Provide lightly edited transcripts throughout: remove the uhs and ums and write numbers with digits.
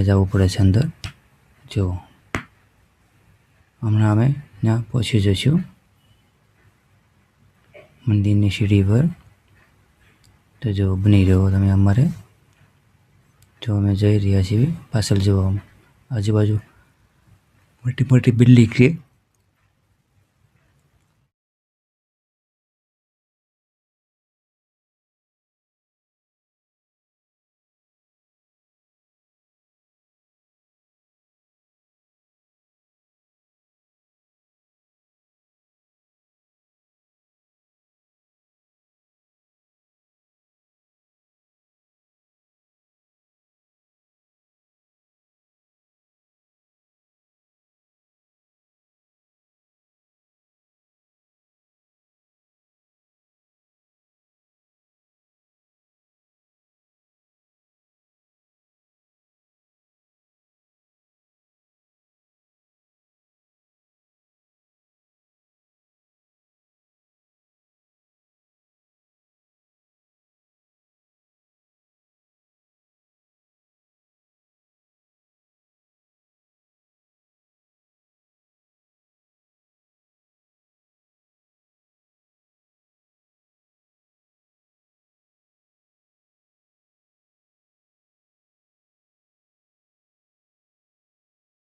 જવું પડે છે અંદર. જો હમણાં અમે ત્યાં પહોંચી જઈશું મંદિરની સીડી પર. તો જો બની રહ્યો તમે અમારે. જો અમે જઈ રહ્યા છીએ પાછળ. જો આજુબાજુ મોટી મોટી બિલ્ડિંગ છે.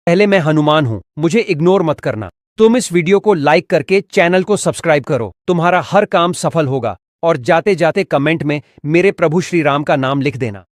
पहले मैं हनुमान हूं, मुझे इग्नोर मत करना। तुम इस वीडियो को लाइक करके चैनल को सब्सक्राइब करो, तुम्हारा हर काम सफल होगा। और जाते जाते कमेंट में मेरे प्रभु श्री राम का नाम लिख देना।